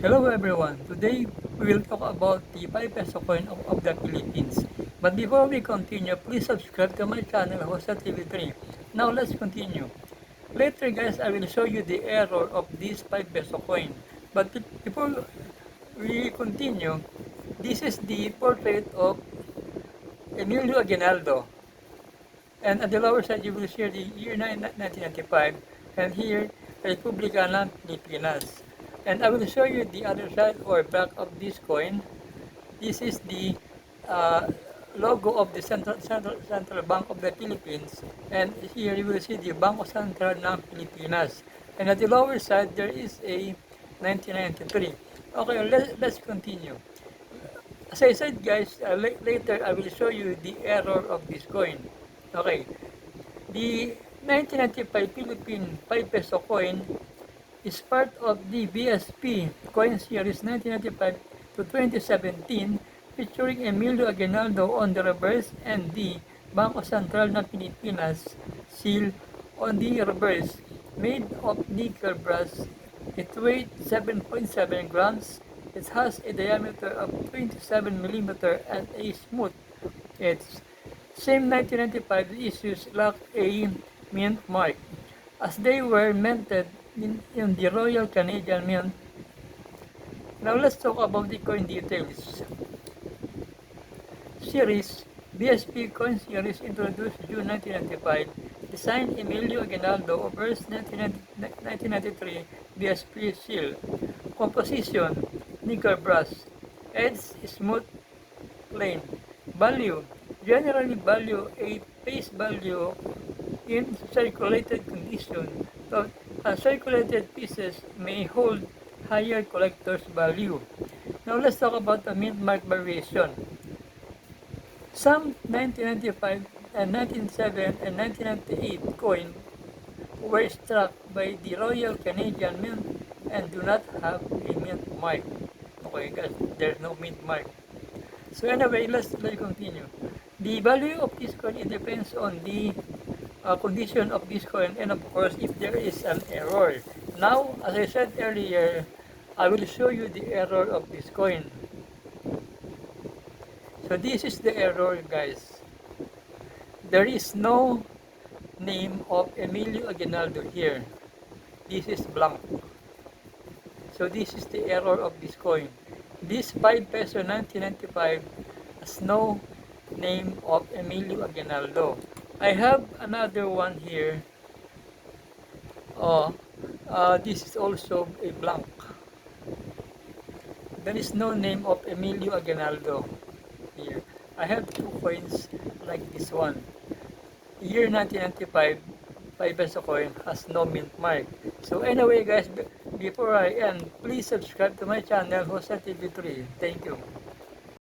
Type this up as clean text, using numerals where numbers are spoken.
Hello everyone, today we will talk about the 5 peso coin of the Philippines. But before we continue, please subscribe to my channel, Jose TV3. Now let's continue. Later guys, I will show you the error of this 5 peso coin. But before we continue, this is the portrait of Emilio Aguinaldo. And at the lower side, you will see the year 1995, and here, Republica ng Pilipinas. And I will show you the other side or back of this coin. This is the uh, logo of the Central Bank of the Philippines. And here you will see the Bangko Sentral ng Pilipinas. And at the lower side, there is a 1993. Okay, let's continue. As I said guys, later I will show you the error of this coin. Okay, the 1995 Philippine 5 peso coin is part of the BSP coin series 1995 to 2017 featuring Emilio Aguinaldo on the reverse and the Bangko Sentral ng Pilipinas seal on the reverse, made of nickel brass. It weighs 7.7 grams. It has a diameter of 27 mm and a smooth edge. Same 1995 issues lack a mint mark, as they were minted in the Royal Canadian Mint. Now let's talk about the coin details. Series BSP coin series introduced June 1995. Designed Emilio Aguinaldo, Verse 1993 BSP seal. Composition nickel brass. Edge smooth plain. Value generally value a face value in circulated condition. So, uncirculated pieces may hold higher collector's value. Now let's talk about the mint mark variation. Some 1995 and 1907 and 1998 coin were struck by the Royal Canadian Mint and do not have a mint mark. Okay guys, there's no mint mark. So anyway, let's continue. The value of this coin, it depends on the condition of this coin and of course if there is an error. Now, as I said earlier, I will show you the error of this coin. So this is the error guys. There is no name of Emilio Aguinaldo here. This is blank. So this is the error of this coin. This 5 peso 1995 has no name of Emilio Aguinaldo. I have another one here. This is also a blank. There is no name of Emilio Aguinaldo here. I have two coins like this one. Year 1995 5 peso coin has no mint mark. So anyway guys, before I end, please subscribe to my channel, Jose TV3. Thank you.